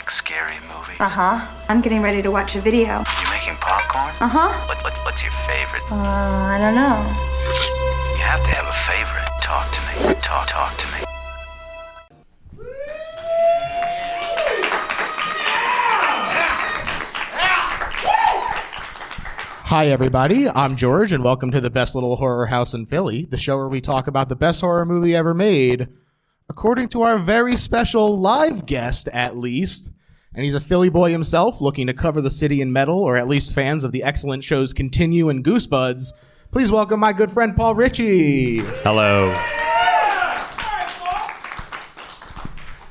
like scary movies? I'm getting ready to watch a video. You making popcorn? What's your favorite? I don't know. You have to have a favorite. Talk to me. Talk to me. Hi, everybody. I'm George, and welcome to the best little horror house in Philly, the show where we talk about the best horror movie ever made, according to our very special live guest, at least. And he's a Philly boy himself, looking to cover the city in metal, or at least fans of the excellent shows Continue and Goosebuds. Please welcome my good friend, Paul Ritchey. Hello.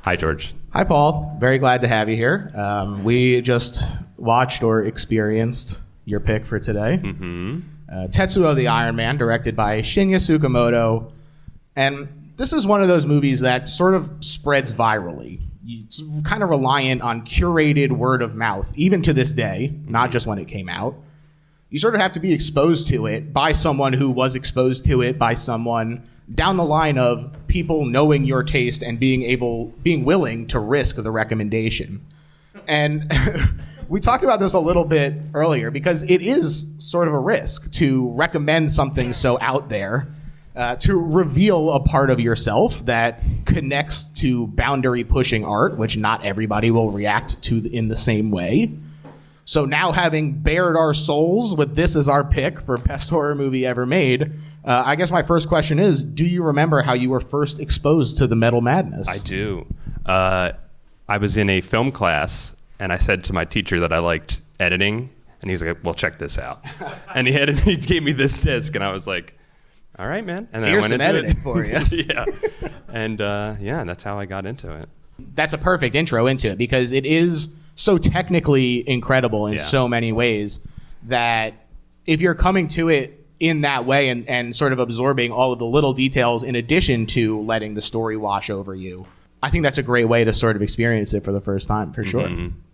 Hi, George. Hi, Paul. Very glad to have you here. We just watched or experienced your pick for today. Tetsuo the Iron Man, directed by Shinya Tsukamoto. And this is one of those movies that sort of spreads virally. It's kind of reliant on curated word of mouth, even to this day, not just when it came out. You sort of have to be exposed to it by someone who was exposed to it by someone down the line of people knowing your taste and being willing to risk the recommendation. And we talked about this a little bit earlier because it is sort of a risk to recommend something so out there, to reveal a part of yourself that connects to boundary-pushing art, which not everybody will react to in the same way. So now, having bared our souls with this as our pick for best horror movie ever made, I guess my first question is, do you remember how you were first exposed to the metal madness? I do. I was in a film class, and I said to my teacher that I liked editing, and he's like, well, check this out. And he gave me this disc, and I was like, all right, man. And then Here's I went some into editing it. for you. Yeah. And that's how I got into it. That's a perfect intro into it because it is so technically incredible in so many ways that if you're coming to it in that way and sort of absorbing all of the little details in addition to letting the story wash over you, I think that's a great way to sort of experience it for the first time, for sure.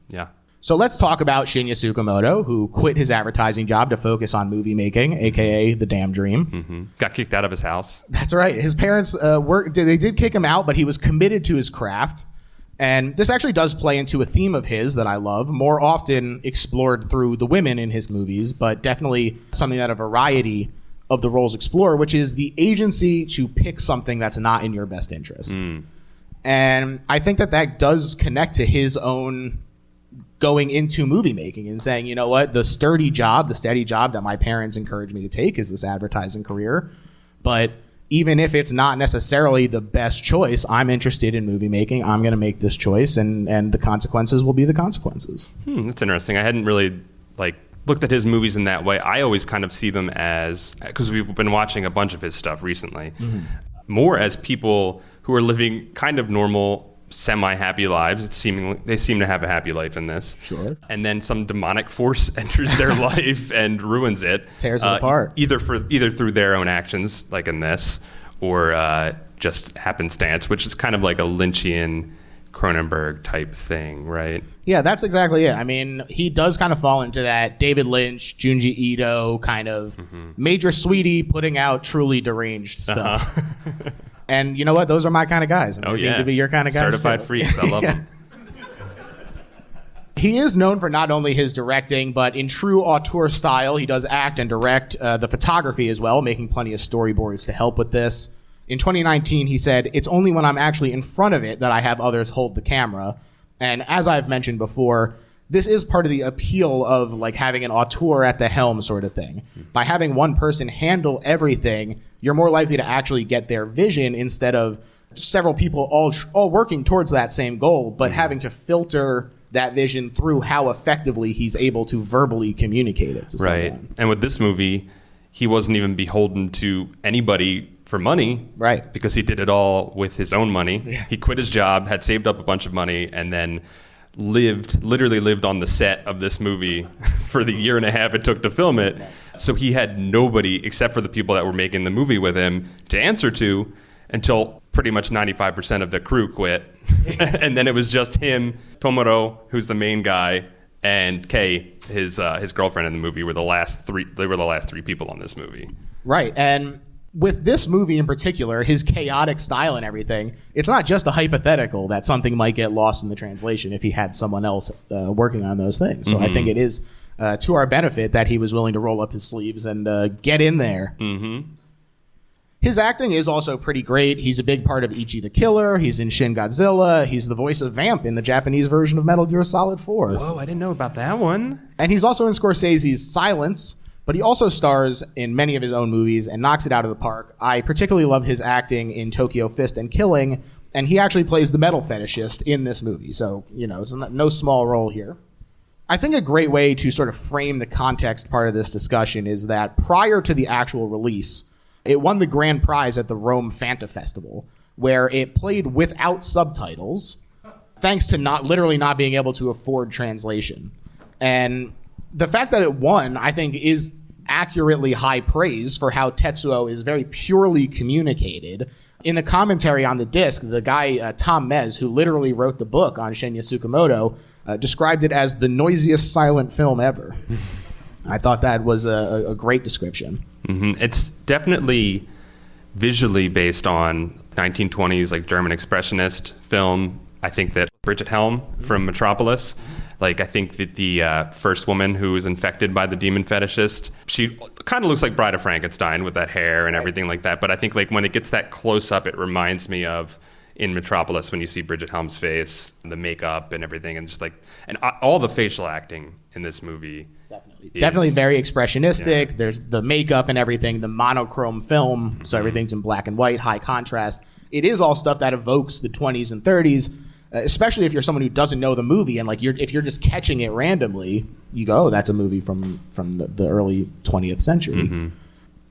Yeah. So let's talk about Shinya Tsukamoto, who quit his advertising job to focus on movie making, a.k.a. the damn dream. Got kicked out of his house. That's right. His parents they did kick him out, but he was committed to his craft. And this actually does play into a theme of his that I love, more often explored through the women in his movies, but definitely something that a variety of the roles explore, which is the agency to pick something that's not in your best interest. And I think that does connect to his own going into movie making and saying, you know what, the steady job that my parents encouraged me to take is this advertising career. But even if it's not necessarily the best choice, I'm interested in movie making. I'm going to make this choice, and the consequences will be the consequences. That's interesting. I hadn't really looked at his movies in that way. I always kind of see them as, because we've been watching a bunch of his stuff recently, more as people who are living kind of normal, semi-happy lives. They seem to have a happy life in this. Sure. And then some demonic force enters their life and ruins it. Tears it apart. Either through their own actions, like in this, or just happenstance, which is kind of like a Lynchian Cronenberg type thing, right? Yeah, that's exactly it. I mean, he does kind of fall into that David Lynch, Junji Ito kind of major sweetie putting out truly deranged stuff. And you know what? Those are my kind of guys. And they seem to be your kind of guys. Certified too. freaks. I love them. He is known for not only his directing, but in true auteur style, he does act and direct the photography as well, making plenty of storyboards to help with this. In 2019, he said, "It's only when I'm actually in front of it that I have others hold the camera." And as I've mentioned before, this is part of the appeal of like having an auteur at the helm sort of thing. By having one person handle everything, you're more likely to actually get their vision instead of several people all working towards that same goal, but having to filter that vision through how effectively he's able to verbally communicate it to right. someone. And with this movie, he wasn't even beholden to anybody for money, right? Because he did it all with his own money. Yeah. He quit his job, had saved up a bunch of money, and then literally lived on the set of this movie for the year and a half it took to film it. So he had nobody except for the people that were making the movie with him to answer to until pretty much 95% of the crew quit. And then it was just him, Tomoro, who's the main guy, and Kei, his girlfriend in the movie, were the last three. They were the last three people on this movie. Right. And with this movie in particular, his chaotic style and everything, it's not just a hypothetical that something might get lost in the translation if he had someone else working on those things. So I think it is to our benefit that he was willing to roll up his sleeves and get in there. His acting is also pretty great. He's a big part of Ichi the Killer. He's in Shin Godzilla. He's the voice of Vamp in the Japanese version of Metal Gear Solid 4. Whoa, I didn't know about that one. And he's also in Scorsese's Silence, but he also stars in many of his own movies and knocks it out of the park. I particularly love his acting in Tokyo Fist and Killing, and he actually plays the metal fetishist in this movie. So, it's no small role here. I think a great way to sort of frame the context part of this discussion is that prior to the actual release, it won the grand prize at the Rome Fanta Festival, where it played without subtitles, thanks to literally not being able to afford translation. And the fact that it won, I think, is accurately high praise for how Tetsuo is very purely communicated. In the commentary on the disc, the guy, Tom Mez, who literally wrote the book on Shinya Tsukamoto, described it as the noisiest silent film ever. I thought that was a great description. It's definitely visually based on 1920s like German expressionist film. I think that Bridget Helm from Metropolis, I think that the first woman who was infected by the demon fetishist, she kind of looks like Bride of Frankenstein with that hair and everything like that. But I think when it gets that close up, it reminds me of in Metropolis when you see Bridget Helm's face, the makeup and everything, and and all the facial acting in this movie. Definitely very expressionistic. Yeah. There's the makeup and everything, the monochrome film, so everything's in black and white, high contrast. It is all stuff that evokes the 20s and 30s, especially if you're someone who doesn't know the movie and if you're just catching it randomly, you go, oh, that's a movie from the early 20th century.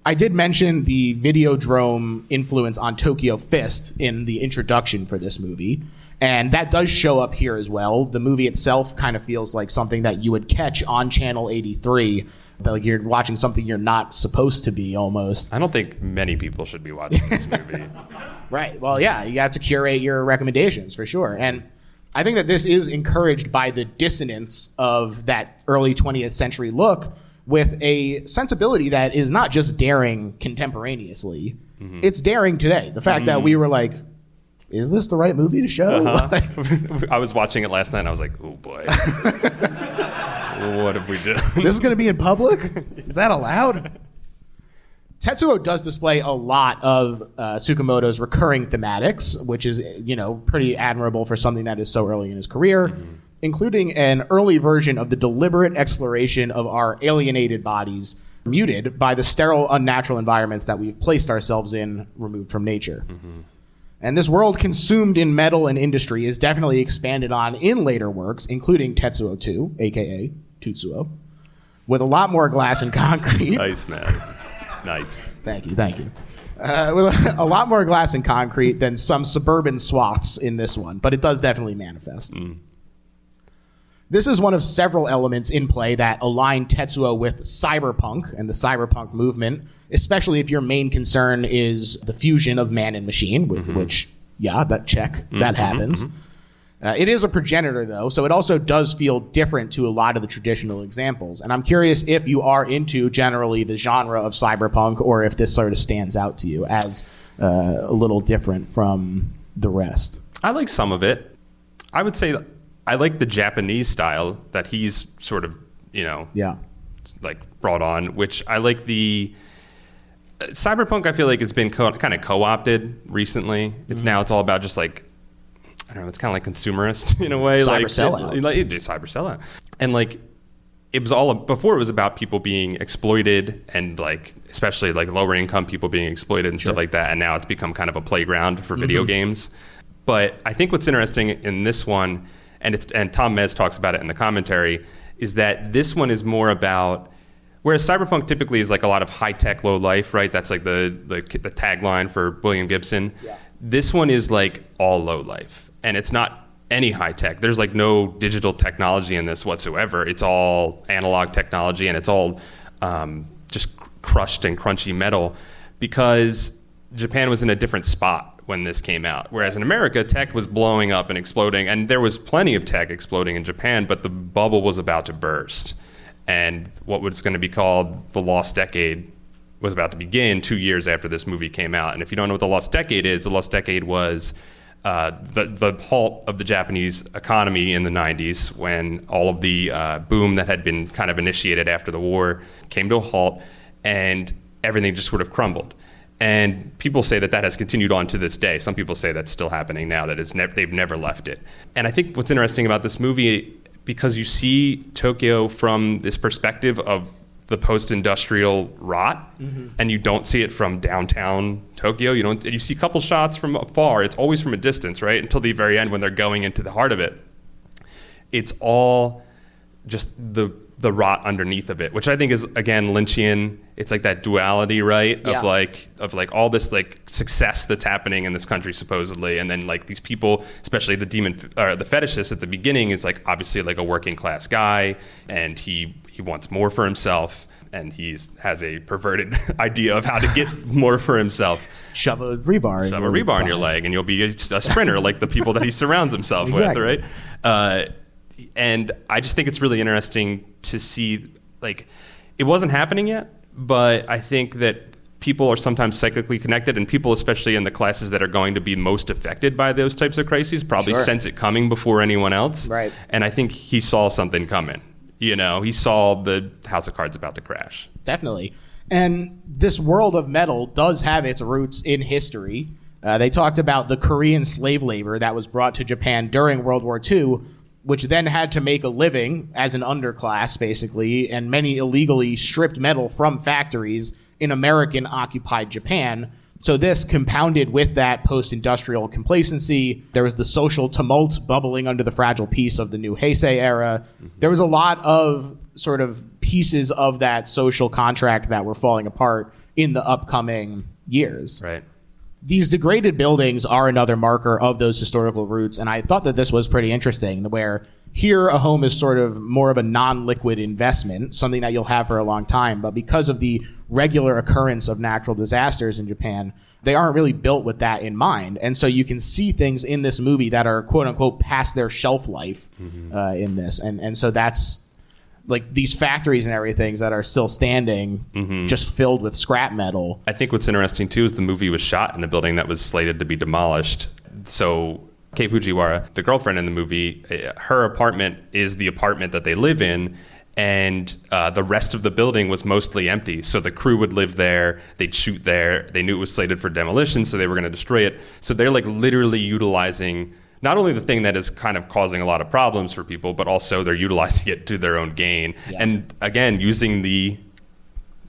I did mention the Videodrome influence on Tokyo Fist in the introduction for this movie. And that does show up here as well. The movie itself kind of feels like something that you would catch on Channel 83. Like you're watching something you're not supposed to be, almost. I don't think many people should be watching this movie. Right. Well, yeah, you have to curate your recommendations for sure. And I think that this is encouraged by the dissonance of that early 20th century look with a sensibility that is not just daring contemporaneously. It's daring today. The fact that we were like, is this the right movie to show? I was watching it last night and I was like, oh boy. What have we done? This is going to be in public? Is that allowed? Tetsuo does display a lot of Tsukamoto's recurring thematics, which is, pretty admirable for something that is so early in his career, including an early version of the deliberate exploration of our alienated bodies, muted by the sterile, unnatural environments that we've placed ourselves in, removed from nature. And this world consumed in metal and industry is definitely expanded on in later works, including Tetsuo 2, a.k.a. Tutsuo, with a lot more glass and concrete. Nice, man. Nice. Thank you. With a lot more glass and concrete than some suburban swaths in this one, but it does definitely manifest. This is one of several elements in play that align Tetsuo with cyberpunk and the cyberpunk movement, especially if your main concern is the fusion of man and machine, which, that happens. It is a progenitor, though, so it also does feel different to a lot of the traditional examples. And I'm curious if you are into generally the genre of cyberpunk or if this sort of stands out to you as a little different from the rest. I like some of it. I would say I like the Japanese style that he's sort of, brought on, which I like the... Cyberpunk, I feel like it's been kind of co-opted recently. It's all about just I don't know, it's kind of like consumerist in a way. Cyber sellout. It is cyber sellout. And it was all, before it was about people being exploited and especially lower income people being exploited and stuff like that. And now it's become kind of a playground for video games. But I think what's interesting in this one, and Tom Mez talks about it in the commentary, is that this one is more about, whereas cyberpunk typically is a lot of high tech, low life, right? That's the tagline for William Gibson. Yeah. This one is all low life, and it's not any high tech. There's no digital technology in this whatsoever. It's all analog technology, and it's all just crushed and crunchy metal, because Japan was in a different spot when this came out. Whereas in America, tech was blowing up and exploding, and there was plenty of tech exploding in Japan, but the bubble was about to burst. And what was going to be called the lost decade was about to begin 2 years after this movie came out. And if you don't know what the Lost Decade is, the Lost Decade was the halt of the Japanese economy in the 90s, when all of the boom that had been kind of initiated after the war came to a halt, and everything just sort of crumbled. And people say that has continued on to this day. Some people say that's still happening now, that they've never left it. And I think what's interesting about this movie, because you see Tokyo from this perspective of the post-industrial rot, and you don't see it from downtown Tokyo. You see a couple shots from afar. It's always from a distance, right? Until the very end when they're going into the heart of it. It's all just the rot underneath of it, which I think is, again, Lynchian. It's like that duality, right? Yeah. Of all this like success that's happening in this country supposedly, and then like these people, especially the fetishist at the beginning, is like obviously like a working class guy, and he wants more for himself, and he has a perverted idea of how to get more for himself. Shove a rebar in your leg, and you'll be a sprinter like the people that he surrounds himself Exactly. with, right? And I just think it's really interesting to see, like, it wasn't happening yet, but I think that people are sometimes cyclically connected, and people, especially in the classes that are going to be most affected by those types of crises, probably sense it coming before anyone else. Right. And I think he saw something coming. He saw the house of cards about to crash. Definitely. And this world of metal does have its roots in history. They talked about the Korean slave labor that was brought to Japan during World War II, which then had to make a living as an underclass, basically, and many illegally stripped metal from factories in American-occupied Japan. So this compounded with that post-industrial complacency. There was the social tumult bubbling under the fragile peace of the new Heisei era. There was a lot of sort of pieces of that social contract that were falling apart in the upcoming years. Right. These degraded buildings are another marker of those historical roots, and I thought that this was pretty interesting, where here a home is sort of more of a non-liquid investment, something that you'll have for a long time, but because of the regular occurrence of natural disasters in Japan, they aren't really built with that in mind. And so you can see things in this movie that are quote-unquote past their shelf life in this. And so that's like these factories and everything that are still standing, just filled with scrap metal. I think what's interesting, too, is the movie was shot in a building that was slated to be demolished. So Kei Fujiwara, the girlfriend in the movie, her apartment is the apartment that they live in, and the rest of the building was mostly empty. So the crew would live there, they'd shoot there, they knew it was slated for demolition, so they were going to destroy it. So they're like literally utilizing not only the thing that is kind of causing a lot of problems for people, but also they're utilizing it to their own gain. Yeah. And again, using the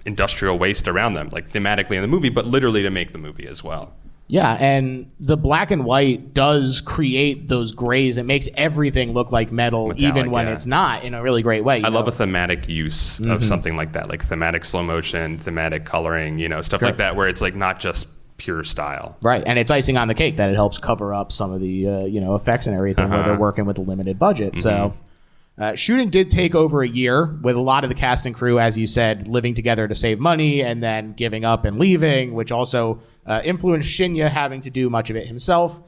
industrial waste around them, like thematically in the movie, but literally to make the movie as well. Yeah, and the black and white does create those grays. It makes everything look like metal, metallic, even when it's not, in a really great way. I love a thematic use of something like that, like thematic slow motion, thematic coloring, stuff like that, where it's like not just pure style. Right, and it's icing on the cake that it helps cover up some of the effects and everything where they're working with a limited budget. So shooting did take over a year, with a lot of the cast and crew, as you said, living together to save money and then giving up and leaving, which also influenced Shinya having to do much of it himself.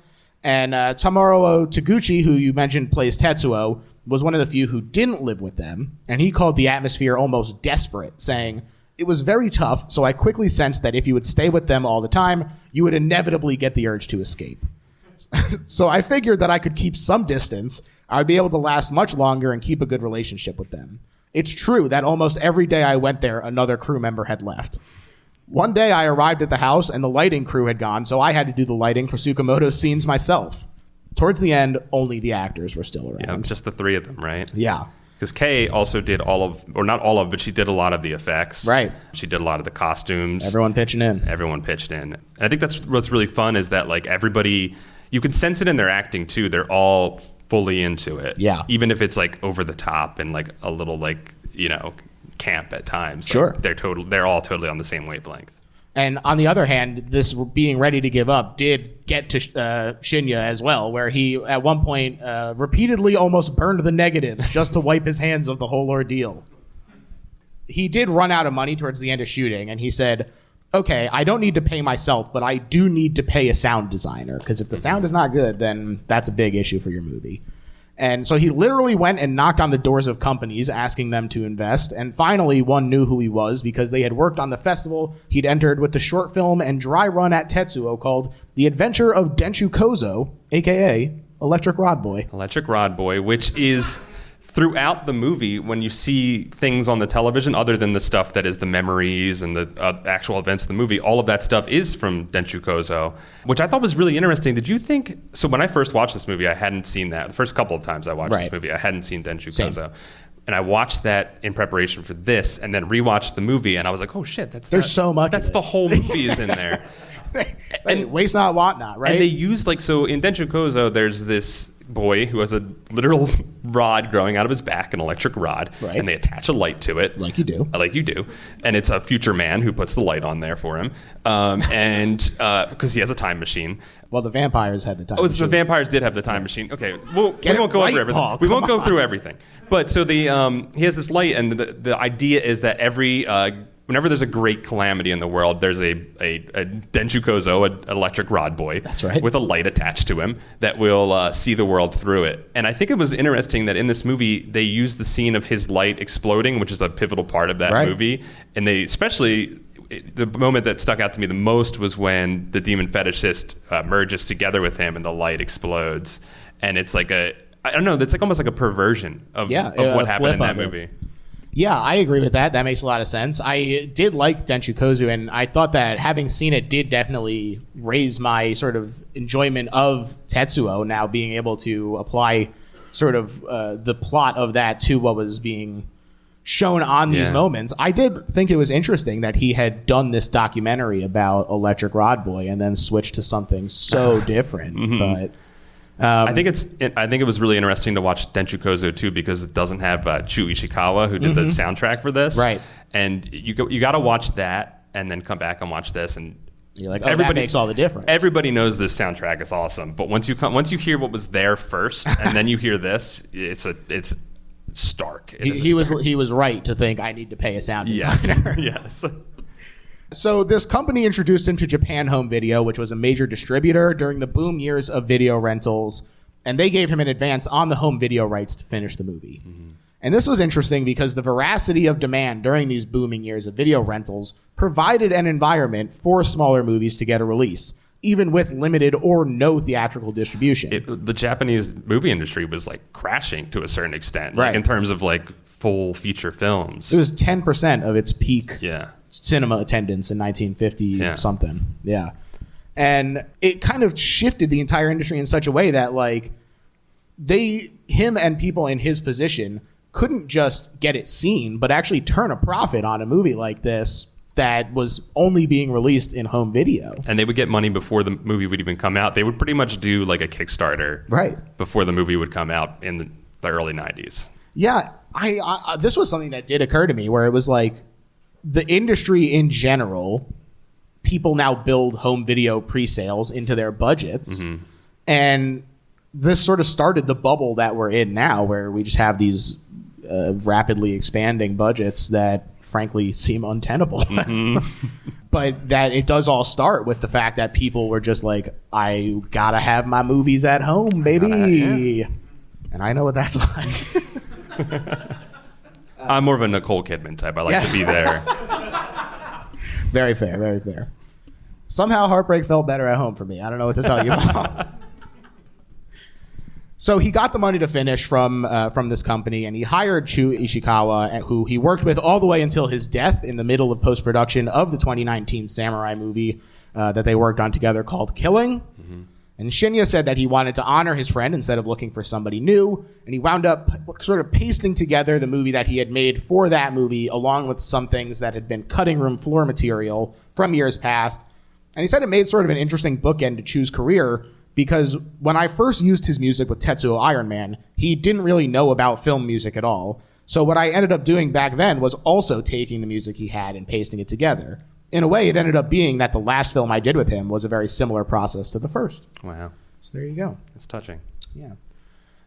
And Tamaro Taguchi, who you mentioned plays Tetsuo, was one of the few who didn't live with them, and he called the atmosphere almost desperate, saying, "It was very tough, so I quickly sensed that if you would stay with them all the time, you would inevitably get the urge to escape. So I figured that I could keep some distance. I'd be able to last much longer and keep a good relationship with them. It's true that almost every day I went there, another crew member had left. One day I arrived at the house and the lighting crew had gone, so I had to do the lighting for Tsukamoto's scenes myself. Towards the end, only the actors were still around." Yeah, just the three of them, right? Yeah. Because Kay also did not all of, but she did a lot of the effects. Right. She did a lot of the costumes. Everyone pitching in. Everyone pitched in. And I think that's what's really fun, is that like everybody, you can sense it in their acting too. They're all fully into it. Yeah. Even if it's like over the top and like a little like, camp at times. Sure. Like they're all totally on the same wavelength. And on the other hand, this being ready to give up did get to Shinya as well, where he, at one point, repeatedly almost burned the negatives just to wipe his hands of the whole ordeal. He did run out of money towards the end of shooting, and he said, "Okay, I don't need to pay myself, but I do need to pay a sound designer, because if the sound is not good, then that's a big issue for your movie." And so he literally went and knocked on the doors of companies asking them to invest. And finally, one knew who he was because they had worked on the festival he'd entered with the short film and dry run at Tetsuo called The Adventure of Denshu Kozo, a.k.a. Electric Rod Boy. Electric Rod Boy, which is throughout the movie, when you see things on the television, other than the stuff that is the memories and the actual events of the movie, all of that stuff is from Denshu Kozo, which I thought was really interesting. Did you think, so when I first watched this movie, I hadn't seen that. The first couple of times I watched this movie, I hadn't seen Denshu Kozo. And I watched that in preparation for this, and then rewatched the movie, and I was like, oh shit, there's so much. That's the whole movie is in there. And waste not, want not, right? And they use, like, so in Denshu Kozo, there's this boy who has a literal rod growing out of his back, an electric rod, and they attach a light to it. Like you do. And it's a future man who puts the light on there for him. And because he has a time machine. Well, the vampires had the time machine. The vampires did have the time machine. Okay, well, we won't go over everything. Paul, we won't go through everything. But so he has this light, and the idea is that whenever there's a great calamity in the world, there's a Denshu Kozo, an electric rod boy, that's right, with a light attached to him that will see the world through it. And I think it was interesting that in this movie they used the scene of his light exploding, which is a pivotal part of that movie. And they especially, the moment that stuck out to me the most was when the demon fetishist merges together with him and the light explodes. And it's like I don't know, it's like almost like a perversion of what happened in that movie. Yeah, I agree with that. That makes a lot of sense. I did like Denshu Kozo, and I thought that having seen it did definitely raise my sort of enjoyment of Tetsuo, now being able to apply sort of the plot of that to what was being shown on these moments. I did think it was interesting that he had done this documentary about Electric Rod Boy and then switched to something so different. But I think it was really interesting to watch Denshu Kozo too, because it doesn't have Chu Ishikawa, who did the soundtrack for this. Right. And you got to watch that and then come back and watch this, and you're like, that makes all the difference. Everybody knows this soundtrack is awesome, but once you hear what was there first, and then you hear this, it's stark. He was right to think I need to pay a sound designer. Yes. So this company introduced him to Japan Home Video, which was a major distributor during the boom years of video rentals, and they gave him an advance on the home video rights to finish the movie. And this was interesting because the veracity of demand during these booming years of video rentals provided an environment for smaller movies to get a release, even with limited or no theatrical distribution. The Japanese movie industry was like crashing to a certain extent, right, like in terms of like full feature films. It was 10% of its peak cinema attendance in 1950 something. Yeah. And it kind of shifted the entire industry in such a way that like him and people in his position couldn't just get it seen, but actually turn a profit on a movie like this that was only being released in home video. And they would get money before the movie would even come out. They would pretty much do like a Kickstarter before the movie would come out in the early 90s. Yeah. I this was something that did occur to me, where it was like the industry in general, people now build home video pre-sales into their budgets. And this sort of started the bubble that we're in now, where we just have these rapidly expanding budgets that frankly seem untenable. But that it does all start with the fact that people were just like, I gotta have my movies at home, baby. And I know what that's like. I'm more of a Nicole Kidman type. I like to be there. Very fair, very fair. Somehow Heartbreak felt better at home for me. I don't know what to tell you about. So he got the money to finish from this company, and he hired Chu Ishikawa, who he worked with all the way until his death in the middle of post-production of the 2019 samurai movie that they worked on together called Killing. And Shinya said that he wanted to honor his friend instead of looking for somebody new, and he wound up sort of pasting together the movie that he had made for that movie, along with some things that had been cutting room floor material from years past. And he said it made sort of an interesting bookend to Chu's career, because when I first used his music with Tetsuo Iron Man, he didn't really know about film music at all. So what I ended up doing back then was also taking the music he had and pasting it together. In a way, it ended up being that the last film I did with him was a very similar process to the first. Wow. So there you go. It's touching. Yeah.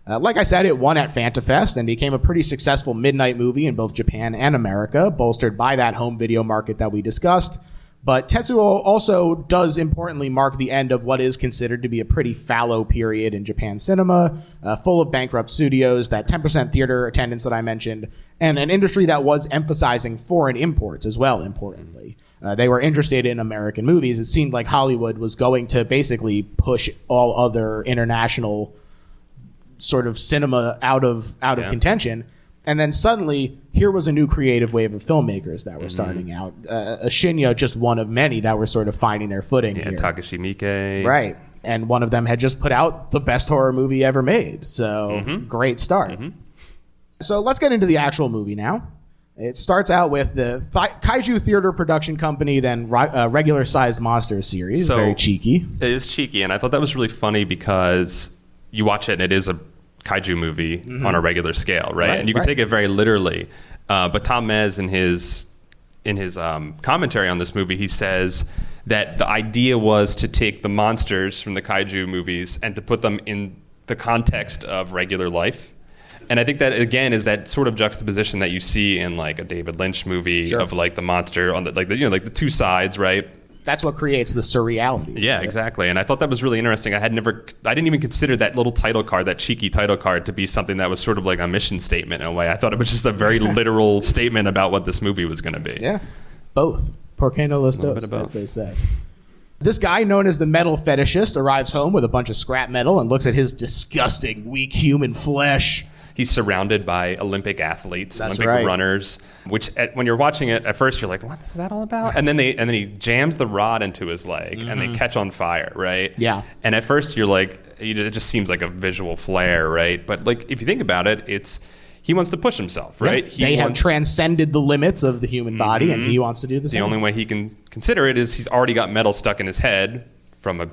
Like I said, it won at FantaFest and became a pretty successful midnight movie in both Japan and America, bolstered by that home video market that we discussed. But Tetsuo also does importantly mark the end of what is considered to be a pretty fallow period in Japan cinema, full of bankrupt studios, that 10% theater attendance that I mentioned, and an industry that was emphasizing foreign imports as well, importantly. They were interested in American movies. It seemed like Hollywood was going to basically push all other international sort of cinema out of contention. And then suddenly, here was a new creative wave of filmmakers that were starting out. Shinya, just one of many that were sort of finding their footing here. Takashi Miike. Right. And one of them had just put out the best horror movie ever made. So, great start. So let's get into the actual movie now. It starts out with the Kaiju Theater Production Company, then Regular-Sized Monsters series. So very cheeky. It is cheeky, and I thought that was really funny because you watch it and it is a kaiju movie on a regular scale, right? And you can take it very literally. But Tom Mez, in his commentary on this movie, he says that the idea was to take the monsters from the kaiju movies and to put them in the context of regular life. And I think that, again, is that sort of juxtaposition that you see in like a David Lynch movie of like the monster on the the two sides, right? That's what creates the surreality. Yeah, exactly. And I thought that was really interesting. I didn't even consider that little title card, that cheeky title card, to be something that was sort of like a mission statement in a way. I thought it was just a very literal statement about what this movie was going to be. Yeah, both. Por qué no los dos, as they say. This guy, known as the metal fetishist, arrives home with a bunch of scrap metal and looks at his disgusting, weak human flesh. He's surrounded by Olympic athletes, Olympic runners, which when you're watching it, at first you're like, what is that all about? And then he jams the rod into his leg and they catch on fire, right? Yeah. And at first you're like, it just seems like a visual flare, right? But like, if you think about it, he wants to push himself, right? Yeah. They have transcended the limits of the human body and he wants to do the same. The only way he can consider it is he's already got metal stuck in his head from a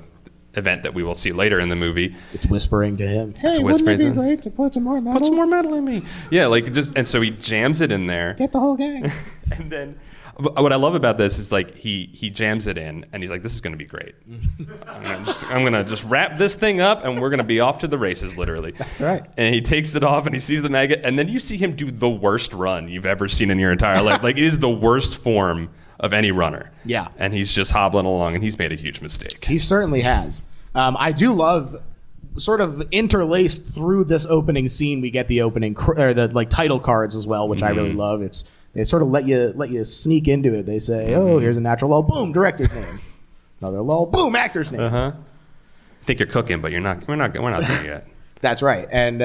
event that we will see later in the movie. It's whispering to him. Hey, wouldn't it be great to put some more metal? Put some more metal in me. Yeah, and so he jams it in there. Get the whole gang. And then what I love about this is like he jams it in and he's like, this is going to be great. I'm gonna just wrap this thing up and we're gonna be off to the races, literally. That's right. And he takes it off and he sees the maggot and then you see him do the worst run you've ever seen in your entire life. Like, it is the worst form of any runner. Yeah. And he's just hobbling along and he's made a huge mistake. He certainly has. I do love, sort of interlaced through this opening scene, we get the opening or the like title cards as well, which I really love. They sort of let you sneak into it. They say, "Oh, here's a natural lull, boom, director's name. Another lull, boom, actor's name." I think you're cooking, but we're not there yet. That's right. And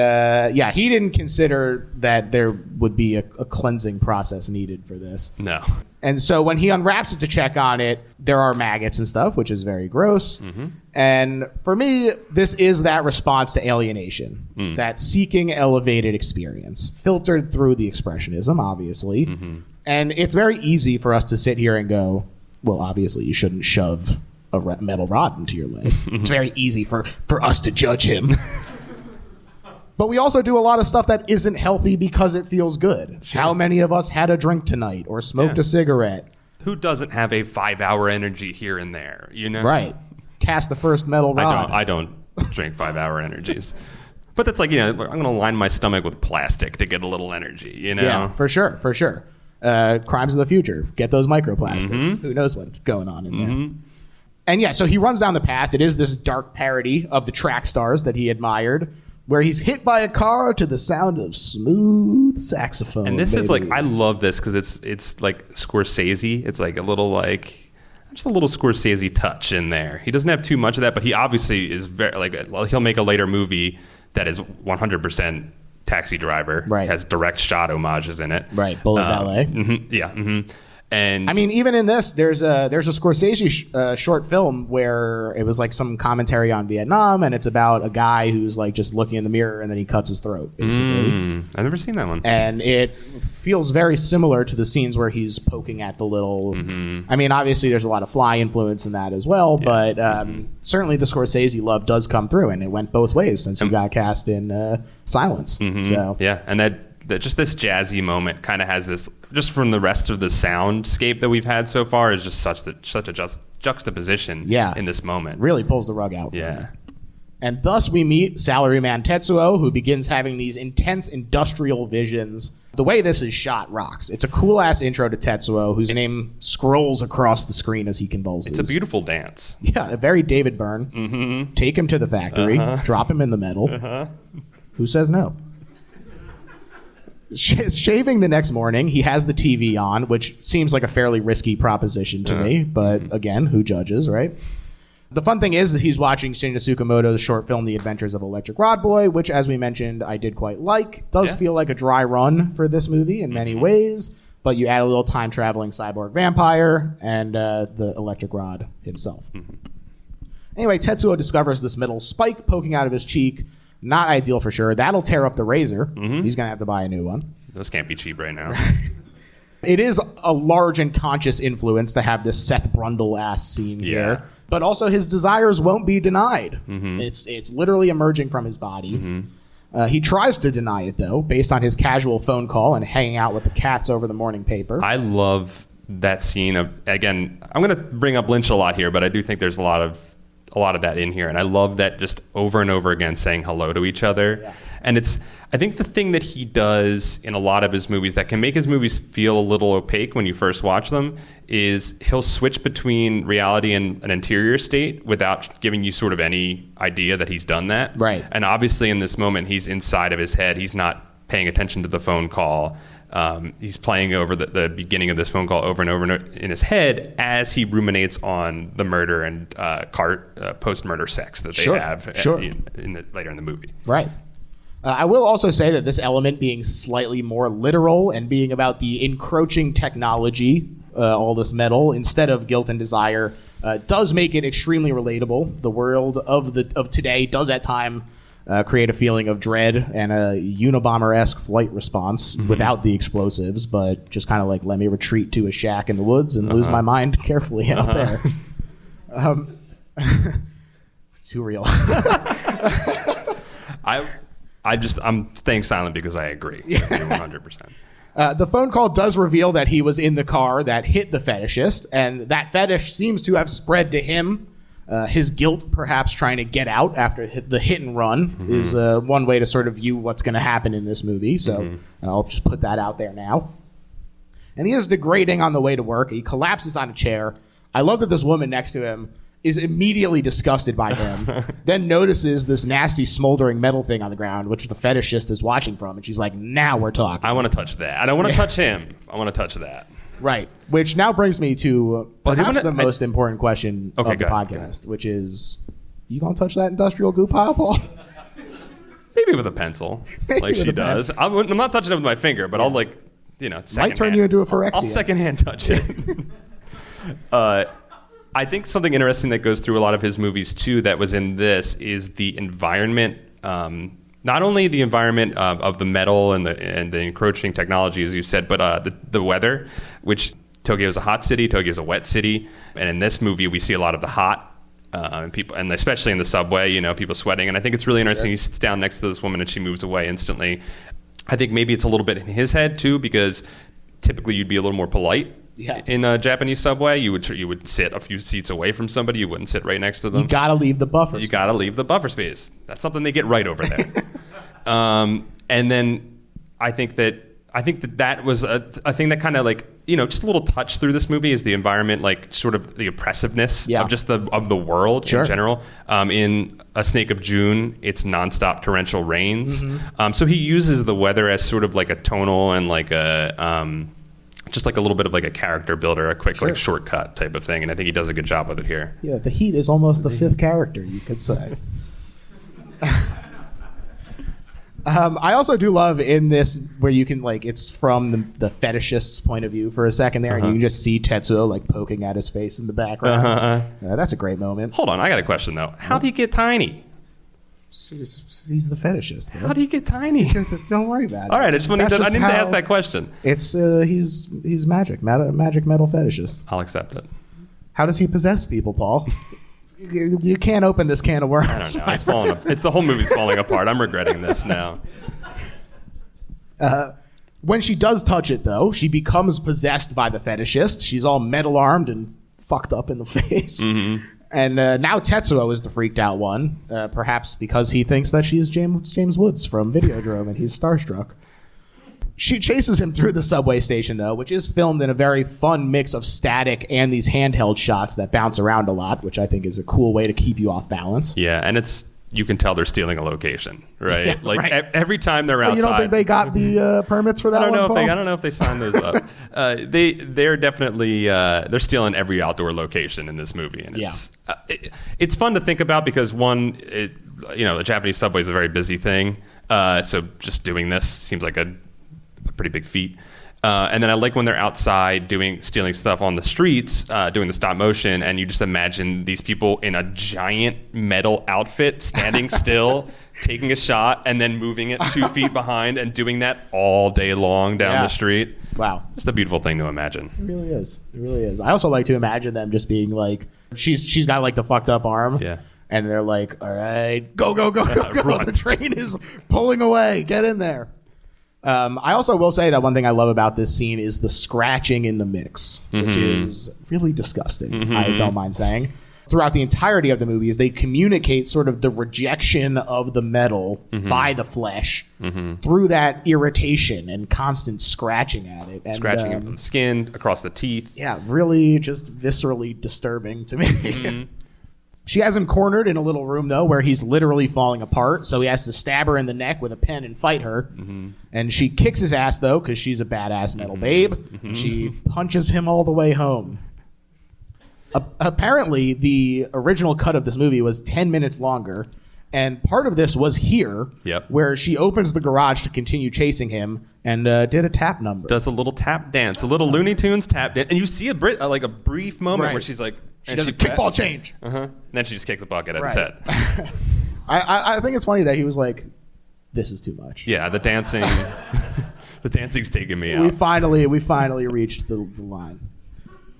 he didn't consider that there would be a cleansing process needed for this. No. And so when he unwraps it to check on it, there are maggots and stuff, which is very gross. And for me, this is that response to alienation, that seeking elevated experience, filtered through the expressionism, obviously. And it's very easy for us to sit here and go, well, obviously you shouldn't shove a metal rod into your leg. It's very easy for us to judge him. But we also do a lot of stuff that isn't healthy because it feels good. Sure. How many of us had a drink tonight or smoked a cigarette? Who doesn't have a 5-hour energy here and there, you know? Right. Cast the first metal rod. I don't drink 5-hour energies. But that's like, I'm going to line my stomach with plastic to get a little energy, you know? Yeah, for sure. Crimes of the future. Get those microplastics. Who knows what's going on in there. And so he runs down the path. It is this dark parody of the track stars that he admired, where he's hit by a car to the sound of smooth saxophone. And this is like, I love this because it's like Scorsese. It's like just a little Scorsese touch in there. He doesn't have too much of that, but he obviously is he'll make a later movie that is 100% Taxi Driver. Right. Has direct shot homages in it. Right. Bullet Ballet. And I mean, even in this, there's a Scorsese short film where it was like some commentary on Vietnam, and it's about a guy who's like just looking in the mirror and then he cuts his throat, basically. I've never seen that one. And it feels very similar to the scenes where he's poking at the little. I mean, obviously there's a lot of Fly influence in that as well, but certainly the Scorsese love does come through, and it went both ways since he got cast in Silence. So and that just this jazzy moment kind of has this, just from the rest of the soundscape that we've had so far, is just such a juxtaposition in this moment. Really pulls the rug out for me. And thus we meet salaryman Tetsuo, who begins having these intense industrial visions. The way this is shot rocks. It's a cool-ass intro to Tetsuo, whose name scrolls across the screen as he convulses. It's a beautiful dance. Yeah, a very David Byrne. Mm-hmm. Take him to the factory, drop him in the metal. Who says no? Shaving the next morning, he has the TV on, which seems like a fairly risky proposition to me, but again, who judges, right? The fun thing is that he's watching Shinya Tsukamoto's short film, The Adventures of Electric Rod Boy, which, as we mentioned, I did quite like. Does feel like a dry run for this movie in many ways, but you add a little time-traveling cyborg vampire and the electric rod himself. Anyway, Tetsuo discovers this metal spike poking out of his cheek. Not ideal for sure. That'll tear up the razor. He's going to have to buy a new one. Those can't be cheap right now. It is a large and conscious influence to have this Seth Brundle-ass scene here. But also his desires won't be denied. It's literally emerging from his body. He tries to deny it, though, based on his casual phone call and hanging out with the cats over the morning paper. I love that scene of, again, I'm going to bring up Lynch a lot here, but I do think there's a lot of that in here. And I love that just over and over again saying hello to each other. Yeah. And I think the thing that he does in a lot of his movies that can make his movies feel a little opaque when you first watch them is he'll switch between reality and an interior state without giving you sort of any idea that he's done that. Right. And obviously in this moment, he's inside of his head. He's not paying attention to the phone call. He's playing over the beginning of this phone call over and over in his head as he ruminates on the murder and post-murder sex that they have later in the movie. Right. I will also say that this element being slightly more literal and being about the encroaching technology, all this metal, instead of guilt and desire, does make it extremely relatable. The world of today does at times create a feeling of dread and a Unabomber-esque flight response without the explosives, but just kind of like, let me retreat to a shack in the woods and lose my mind carefully out there. Too real. I'm staying silent because I agree. 100%. The phone call does reveal that he was in the car that hit the fetishist, and that fetish seems to have spread to him. His guilt, perhaps trying to get out after the hit and run, is one way to sort of view what's going to happen in this movie. So I'll just put that out there now. And he is degrading on the way to work. He collapses on a chair. I love that this woman next to him is immediately disgusted by him, then notices this nasty smoldering metal thing on the ground, which the fetishist is watching from, and she's like, now we're talking. I want to touch that. I don't want to touch him. I want to touch that. Right. Which now brings me to perhaps the most important question of the podcast, which is, you going to touch that industrial goo pile, Paul? Maybe with a pencil, like she does. I'm not touching it with my finger, but I'll might turn you into a phyrexia. I'll secondhand touch it. I think something interesting that goes through a lot of his movies too that was in this is the environment. Not only the environment of the metal and the encroaching technology, as you said, but the weather, which Tokyo is a hot city, Tokyo is a wet city, and in this movie we see a lot of the hot and people, and especially in the subway, people sweating. And I think it's really interesting. He sits down next to this woman and she moves away instantly. I think maybe it's a little bit in his head too, because typically you'd be a little more polite. Yeah. In a Japanese subway, you would sit a few seats away from somebody. You wouldn't sit right next to them. You gotta leave the buffer space. You gotta leave the buffer space. That's something they get right over there. And then I think that was a thing that kind of just a little touch through this movie is the environment, like sort of the oppressiveness of just of the world in general. In A Snake of June, it's nonstop torrential rains. So he uses the weather as sort of like a tonal and like a just like a little bit of like a character builder, a quick like shortcut type of thing, and I think he does a good job with it here. Yeah, the heat is almost the fifth character, you could say. I also do love in this where you can it's from the fetishist's point of view for a second there, and you can just see Tetsuo poking at his face in the background. That's a great moment. Hold on, I got a question though. How do you get tiny? He's the fetishist. Bro. How do you get tiny? Don't worry about it. All right, I need to ask that question. It's he's magic metal fetishist. I'll accept it. How does he possess people, Paul? You can't open this can of worms. I don't know. It's falling up. The whole movie's falling apart. I'm regretting this now. When she does touch it, though, she becomes possessed by the fetishist. She's all metal armed and fucked up in the face. And now Tetsuo is the freaked out one, perhaps because he thinks that she is James Woods from Videodrome and he's starstruck. She chases him through the subway station, though, which is filmed in a very fun mix of static and these handheld shots that bounce around a lot, which I think is a cool way to keep you off balance. Yeah, and you can tell they're stealing a location, right? Yeah, like right. Every time they're outside. You don't think they got the permits for that? I don't know if they signed those up. They're definitely they're stealing every outdoor location in this movie, and it's fun to think about because the Japanese subway is a very busy thing, so just doing this seems like a pretty big feat. And then I like when they're outside stealing stuff on the streets, doing the stop motion, and you just imagine these people in a giant metal outfit standing still, taking a shot, and then moving it 2 feet behind and doing that all day long down the street. Wow. Just a beautiful thing to imagine. It really is. It really is. I also like to imagine them just being like, she's got like the fucked up arm. Yeah. And they're like, all right, go. Run. The train is pulling away. Get in there. I also will say that one thing I love about this scene is the scratching in the mix, which is really disgusting, I don't mind saying. Throughout the entirety of the movies, they communicate sort of the rejection of the metal by the flesh through that irritation and constant scratching at it. And, scratching it from the skin, across the teeth. Yeah, really just viscerally disturbing to me. She has him cornered in a little room, though, where he's literally falling apart. So he has to stab her in the neck with a pen and fight her. And she kicks his ass, though, because she's a badass metal babe. She punches him all the way home. Apparently, the original cut of this movie was 10 minutes longer. And part of this was here, where she opens the garage to continue chasing him and did a tap number. Does a little tap dance, a little Looney Tunes tap dance. And you see a brief moment where she's like, she does a kickball change. And then she just kicks the bucket at his head. I think it's funny that he was like, this is too much. Yeah, the dancing, the dancing's taking me out. We finally reached the line.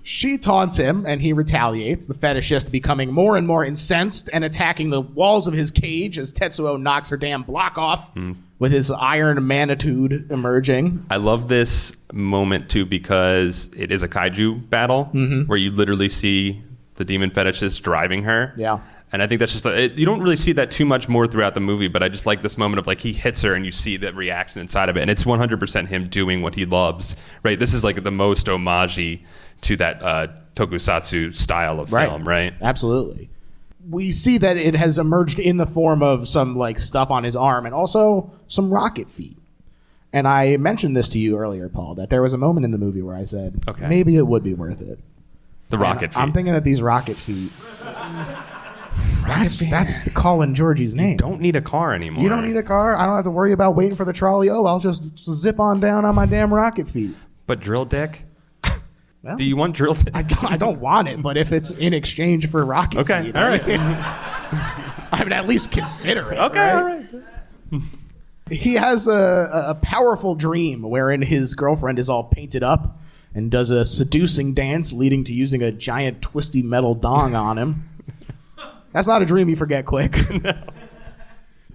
She taunts him, and he retaliates, the fetishist becoming more and more incensed and attacking the walls of his cage as Tetsuo knocks her damn block off with his iron manitude emerging. I love this moment, too, because it is a kaiju battle where you literally see the demon fetishist driving her. Yeah. And I think that's just you don't really see that too much more throughout the movie, but I just like this moment of like he hits her and you see the reaction inside of it, and it's 100% him doing what he loves. Right? This is like the most homage to that tokusatsu style of film, right? Absolutely. We see that it has emerged in the form of some like stuff on his arm and also some rocket feet. And I mentioned this to you earlier, Paul, that there was a moment in the movie where I said, maybe it would be worth it. The rocket feet. I'm thinking that these rocket feet. That's the Colin Georgie's name. You don't need a car anymore. You don't need a car. I don't have to worry about waiting for the trolley. Oh, I'll just zip on down on my damn rocket feet. But drill dick? Well, do you want drill dick? I don't want it, but if it's in exchange for rocket feet, all right. I would at least consider it. Okay, all right. He has a powerful dream wherein his girlfriend is all painted up and does a seducing dance leading to using a giant twisty metal dong on him. That's not a dream you forget quick. No.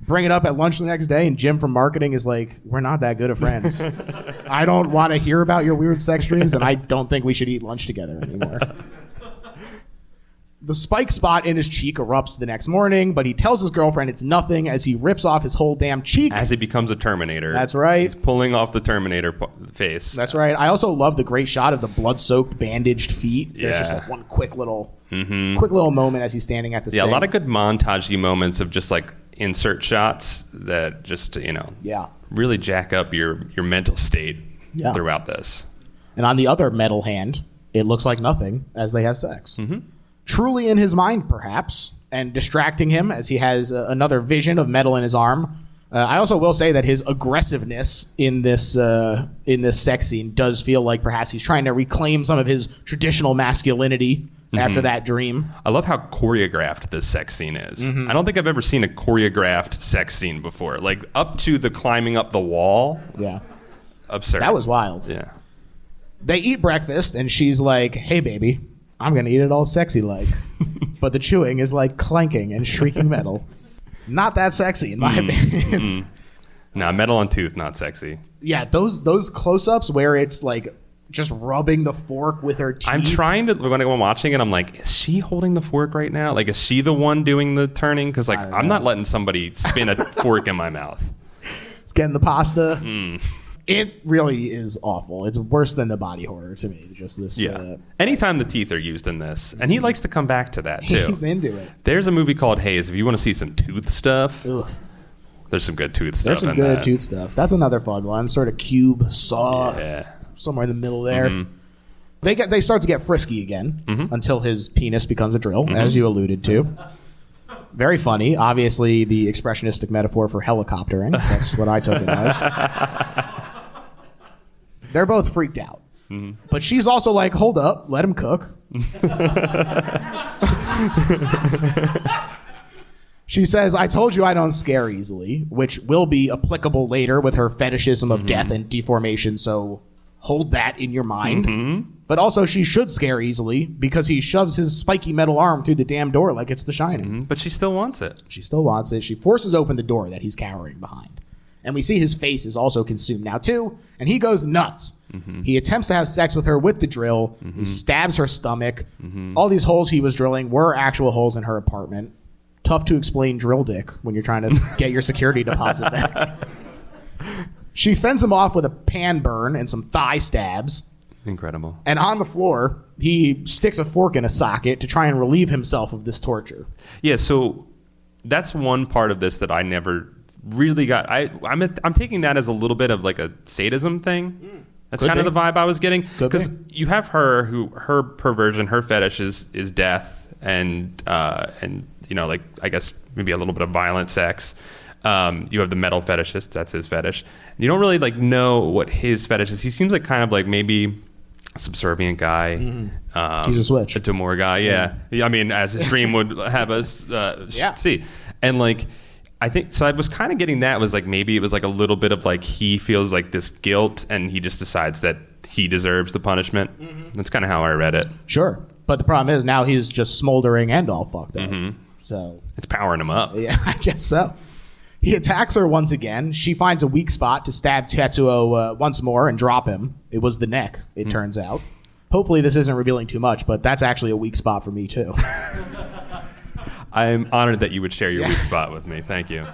Bring it up at lunch the next day, and Jim from marketing is like, we're not that good of friends. I don't want to hear about your weird sex dreams, and I don't think we should eat lunch together anymore. The spike spot in his cheek erupts the next morning, but he tells his girlfriend it's nothing as he rips off his whole damn cheek. As he becomes a Terminator. That's right. He's pulling off the Terminator face. That's right. I also love the great shot of the blood-soaked, bandaged feet. There's just like one quick little moment as he's standing at the sink. A lot of good montage-y moments of just like insert shots that just, really jack up your mental state throughout this. And on the other metal hand, it looks like nothing as they have sex. Truly in his mind, perhaps, and distracting him as he has another vision of metal in his arm. I also will say that his aggressiveness in this sex scene does feel like perhaps he's trying to reclaim some of his traditional masculinity after that dream. I love how choreographed this sex scene is. I don't think I've ever seen a choreographed sex scene before. Like, up to the climbing up the wall. Yeah. Absurd. That was wild. Yeah. They eat breakfast, and she's like, hey, baby, I'm going to eat it all sexy-like. But the chewing is like clanking and shrieking metal. Not that sexy, in my opinion. Nah, metal on tooth, not sexy. Yeah, those close-ups where it's like just rubbing the fork with her teeth. I'm trying to, when I'm watching it, I'm like, is she holding the fork right now? Like, is she the one doing the turning? Because, like, I'm not letting somebody spin a fork in my mouth. It's getting the pasta. It really is awful. It's worse than the body horror to me. Just this. Yeah. Anytime the teeth are used in this, and he likes to come back to that, too. He's into it. There's a movie called Haze. If you want to see some tooth stuff, Ugh. there's some good tooth stuff. There's some in good that. tooth stuff. That's another fun one. Sort of cube saw. Yeah. Somewhere in the middle there. They start to get frisky again until his penis becomes a drill, as you alluded to. Very funny. Obviously, the expressionistic metaphor for helicoptering. That's what I took it as. They're both freaked out. But she's also like, hold up, let him cook. She says, I told you I don't scare easily, which will be applicable later with her fetishism of death and deformation, so hold that in your mind. But also, she should scare easily because he shoves his spiky metal arm through the damn door like it's The Shining. But she still wants it. She still wants it. She forces open the door that he's cowering behind. And we see his face is also consumed now, too, and he goes nuts. He attempts to have sex with her with the drill. He stabs her stomach. All these holes he was drilling were actual holes in her apartment. Tough to explain drill dick when you're trying to get your security deposit back. She fends him off with a pan burn and some thigh stabs. Incredible. And on the floor, he sticks a fork in a socket to try and relieve himself of this torture. Yeah, so that's one part of this that I never really got. I'm taking that as a little bit of like a sadism thing. That's Could kind of be. the vibe I was getting. Could be. Because you have her who her perversion, her fetish is death and you know, like, I guess maybe a little bit of violent sex. You have the metal fetishist, that's his fetish. And you don't really like know what his fetish is. He seems like kind of like maybe a subservient guy. He's a switch. A Demore guy, yeah. I mean, as his dream would have us see. And like, I think, so I was kind of getting that was like, maybe it was like a little bit of like, he feels like this guilt and he just decides that he deserves the punishment. That's kind of how I read it. Sure. But the problem is now he's just smoldering and all fucked up. So It's powering him up. yeah, I guess so. He attacks her once again. She finds a weak spot to stab Tetsuo once more and drop him. It was the neck, it turns out. Hopefully this isn't revealing too much, but that's actually a weak spot for me too. I'm honored that you would share your weak spot with me. Thank you.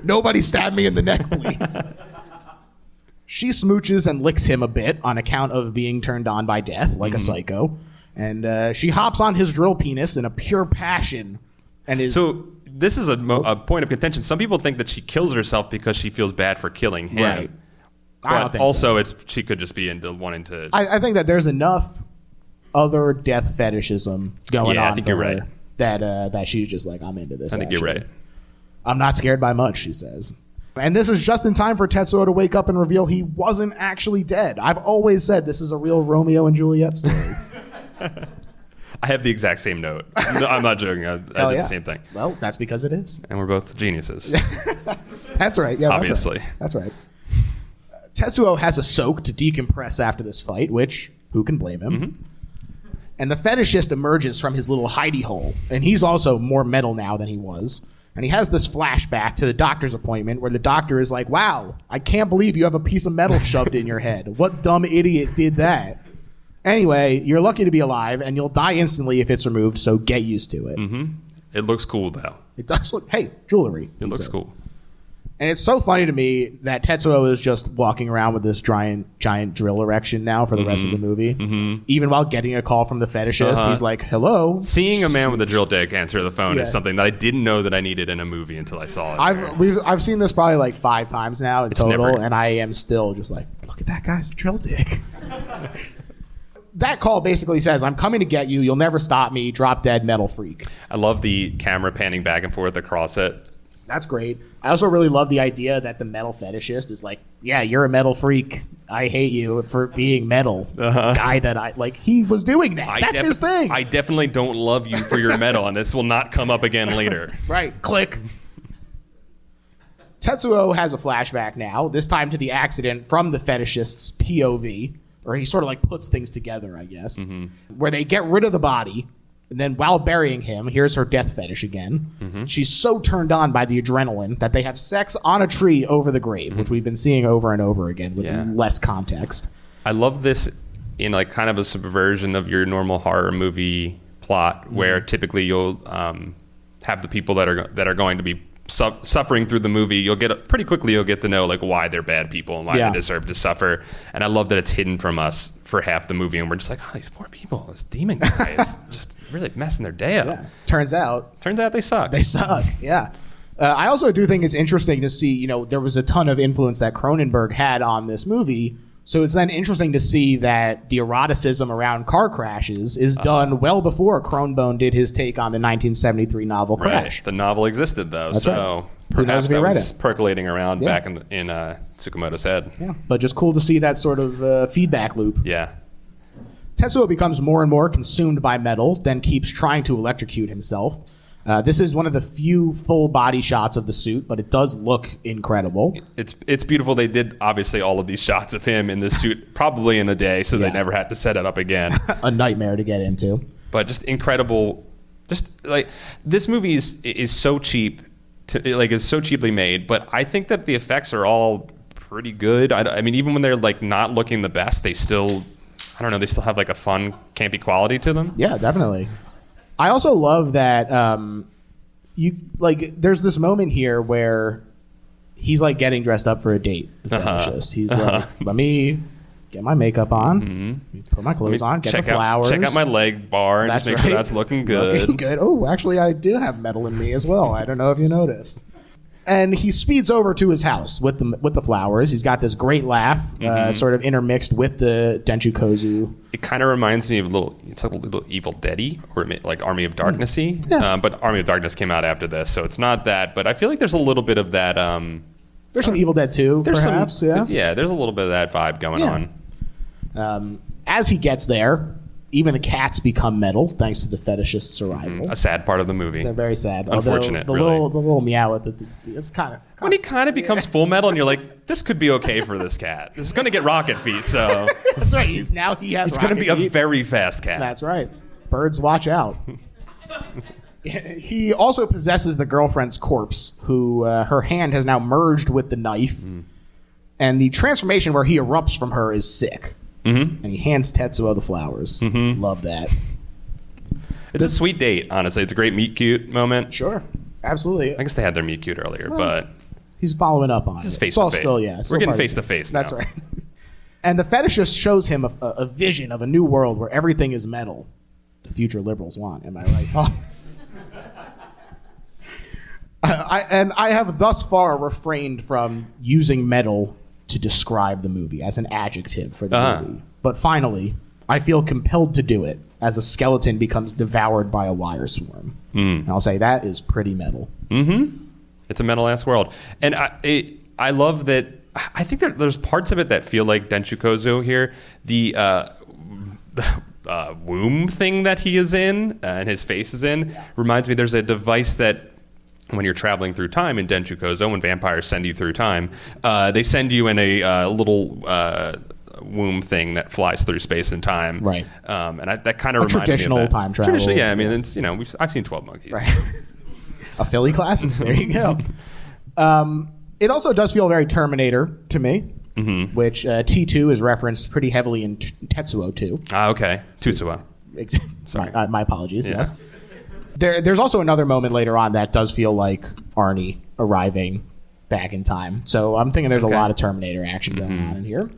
Nobody stab me in the neck, please. She smooches and licks him a bit on account of being turned on by death, like a psycho. And she hops on his drill penis in a pure passion. And is So this is a point of contention. Some people think that she kills herself because she feels bad for killing him. Right. I don't But think also, she could just be into wanting to. I think that there's enough other death fetishism going Yeah, I on think for you're her right. that she's just like, I'm into this. I think you're actually. right. I'm not scared by much, she says. And this is just in time for Tetsuo to wake up and reveal he wasn't actually dead. I've always said this is a real Romeo and Juliet story. I have the exact same note. No, I'm not joking. I did the same thing. Well, that's because it is. And we're both geniuses. That's right. Yeah, Obviously. That's right. Tetsuo has a soak to decompress after this fight, which, who can blame him? And the fetishist emerges from his little hidey hole, and he's also more metal now than he was. And he has this flashback to the doctor's appointment where the doctor is like, wow, I can't believe you have a piece of metal shoved in your head. What dumb idiot did that? Anyway, you're lucky to be alive, and you'll die instantly if it's removed, so get used to it. It looks cool, though. It does look, hey, jewelry. It looks cool. And it's so funny to me that Tetsuo is just walking around with this giant drill erection now for the rest of the movie. Even while getting a call from the fetishist, he's like, hello. Seeing a man with a drill dick answer the phone Yeah. is something that I didn't know that I needed in a movie until I saw it. I've seen this probably like 5 times now in total, never- and I am still just like, look at that guy's drill dick. That call basically says, I'm coming to get you. You'll never stop me. Drop dead metal freak. I love the camera panning back and forth across it. That's great. I also really love the idea that the metal fetishist is like, yeah, you're a metal freak. I hate you for being metal. Guy that I like, he was doing that. That's his thing. I definitely don't love you for your metal, and this will not come up again later. Right. Click. Tetsuo has a flashback now, this time to the accident from the fetishist's POV, or he sort of like puts things together, I guess, where they get rid of the body. And then while burying him, here's her death fetish again. She's so turned on by the adrenaline that they have sex on a tree over the grave, which we've been seeing over and over again with less context. I love this in like kind of a subversion of your normal horror movie plot, where typically you'll have the people that are going to be suffering through the movie. You'll get to know like why they're bad people and why they deserve to suffer. And I love that it's hidden from us for half the movie, and we're just like, oh, these poor people, this demon guy is just really messing their day up. Turns out they suck. They suck. Yeah. I also do think it's interesting to see, there was a ton of influence that Cronenberg had on this movie. So it's then interesting to see that the eroticism around car crashes is done well before Cronenberg did his take on the 1973 novel Crash. Right. The novel existed, though. That's so right. Who knows perhaps if he that read was it? percolating around back in Tsukamoto's head. Yeah. But just cool to see that sort of feedback loop. Yeah. Tetsuo becomes more and more consumed by metal, then keeps trying to electrocute himself. This is one of the few full body shots of the suit, but it does look incredible. It's beautiful. They did obviously all of these shots of him in this suit probably in a day, so they never had to set it up again. A nightmare to get into. But just incredible. Just like this movie is so cheap, is so cheaply made. But I think that the effects are all pretty good. I mean, even when they're like not looking the best, they still, I don't know, they still have like a fun, campy quality to them. Yeah, definitely. I also love that there's this moment here where he's like getting dressed up for a date. The fetishist. He's like, let me get my makeup on, put my clothes on, get the flowers. Check out my leg bar and just make sure that's looking good. Looking good. Oh, actually, I do have metal in me as well. I don't know if you noticed. And he speeds over to his house with the flowers. He's got this great laugh, sort of intermixed with the Denchukozu. It kind of reminds me of it's like a little Evil Dead-y, or like Army of Darkness-y. Yeah. But Army of Darkness came out after this, so it's not that. But I feel like there's a little bit of that. There's some Evil Dead 2, perhaps. Yeah, there's a little bit of that vibe going on. As he gets there, even the cats become metal thanks to the fetishist's arrival. A sad part of the movie. They're very sad. Unfortunate, the really. little meow it's kind of when he kind of becomes full metal, and you're like, this could be okay for this cat. This is going to get rocket feet, so that's right. He has. It's going to be a very fast cat. That's right. Birds, watch out. He also possesses the girlfriend's corpse, who her hand has now merged with the knife, and the transformation where he erupts from her is sick. And he hands Tetsuo the flowers. Love that. It's a sweet date, honestly. It's a great meet cute moment. Sure. Absolutely. I guess they had their meet cute earlier, but he's following up on it. Face to face. We're getting face to face now. That's right. And the fetishist shows him a vision of a new world where everything is metal. The future liberals want. Am I right, Paul? I have thus far refrained from using metal to describe the movie as an adjective for the movie. But finally, I feel compelled to do it as a skeleton becomes devoured by a wire swarm. And I'll say that is pretty metal. It's a metal-ass world. And I love that. I think there's parts of it that feel like Denchukozu here. The womb thing that he is in and his face is in reminds me there's a device that when you're traveling through time in Denchukozu, when vampires send you through time, they send you in a little womb thing that flies through space and time. Right. And that kind of reminds me of traditional time travel. Traditional, yeah. I mean, it's, I've seen 12 Monkeys. Right. A Philly classic. There you go. It also does feel very Terminator to me, which T2 is referenced pretty heavily in Tetsuo 2. Okay. Tetsuo. Sorry, my apologies. Yeah. Yes. There's also another moment later on that does feel like Arnie arriving back in time. So I'm thinking there's a lot of Terminator action going on in here.